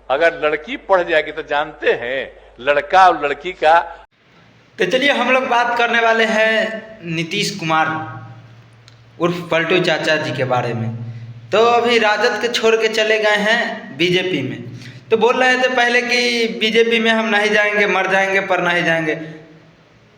अगर लड़की पढ़ जाएगी तो जानते हैं लड़का और लड़की का। तो चलिए हम लोग बात करने वाले हैं नीतीश कुमार उर्फ पलटू चाचा जी के बारे में। तो अभी राजद के छोड़ के चले गए हैं बीजेपी में। तो बोल रहे थे पहले कि बीजेपी में हम नहीं जाएंगे, मर जाएंगे पर नहीं जाएंगे।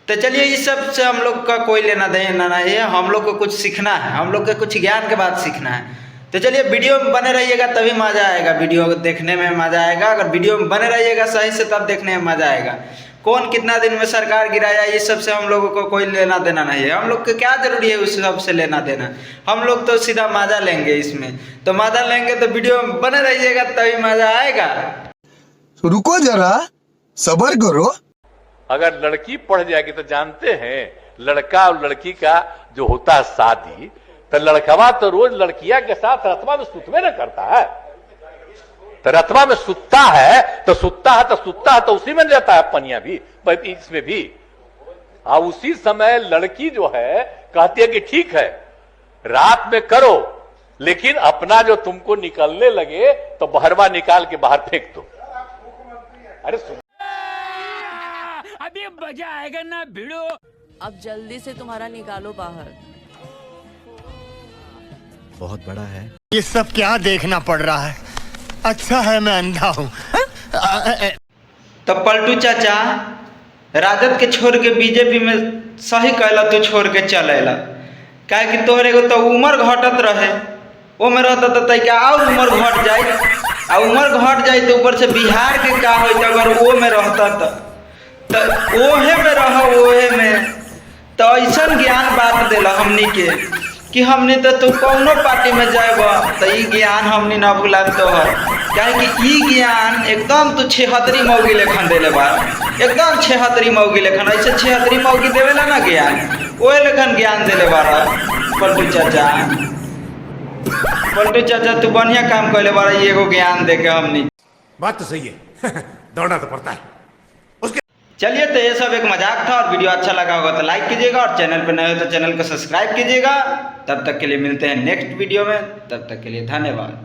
तो चलिए इस सब से हम लोग का कोई लेना देना नहीं है, हम लोग को कुछ सीखना है, हम लोग के कुछ ज्ञान के बाद सीखना है। तो चलिए वीडियो में बने रहिएगा तभी मज़ा आएगा, वीडियो देखने में मज़ा आएगा। अगर वीडियो में बने रहिएगा सही से तब देखने में मज़ा आएगा। कौन कितना दिन में सरकार गिराया ये सब से हम लोगों को कोई लेना देना नहीं है। हम लोग को क्या जरूरी है उस सब से लेना देना, हम लोग तो सीधा मज़ा लेंगे इसमें। तो मज़ा लेंगे तो वीडियो में बने रहिएगा तभी मज़ा आएगा। रुको जरा सब्र करो। अगर लड़की पढ़ जाएगी तो जानते हैं लड़का और लड़की का जो होता है शादी, तो लड़कवा तो रोज लड़किया के साथ रतवा में सुतवे न करता है। तो रतवा में सुतता है तो उसी में रहता है पनिया भी, इसमें भी। उसी समय लड़की जो है कहती है कि ठीक है रात में करो, लेकिन अपना जो तुमको निकलने लगे तो बहरवा निकाल के बाहर फेंक दो। अरे अभी मजा आएगा ना भिड़ो। अब जल्दी से तुम्हारा निकालो बाहर। बहुत बड़ा है। ये सब क्या देखना पड़ रहा है। अच्छा है मैं अंधा हूँ। तो पलटू चाचा राजद के छोड़ के बीजेपी में सही कहला, तू छोड़ के चलेला। काहे कि तोहरे को तो उम्र घटत रहे, वो में रहता तो तैका और उम्र घट जाए, और उम्र घट जाए तो ऊपर से बिहार के का हो अगर वो में रहता तो ओहे में रह, ओहे में तो ऐसा ज्ञान बात दिला हमनी के कि हमने तो तू कौनो पार्टी में जाएगा तो ये ज्ञान हमने ना भूला। तो क्या कि ये ज्ञान एकदम तू 76 मौगी लेखन देले बा, एकदम 76 मौगी लेखन। ऐसे 76 मौगी देवेला ना ज्ञान, ओए लेखन ज्ञान देले बारा पलटू चाचा। पलटू चाचा तू बढ़िया काम कैले बारा, ये एगो ज्ञान दे के हमनी। बात तो सही है। दौड़ना तो पड़ता है। चलिए तो ये सब एक मजाक था, और वीडियो अच्छा लगा होगा तो लाइक कीजिएगा, और चैनल पर नए हो तो चैनल को सब्सक्राइब कीजिएगा। तब तक के लिए मिलते हैं नेक्स्ट वीडियो में, तब तक के लिए धन्यवाद।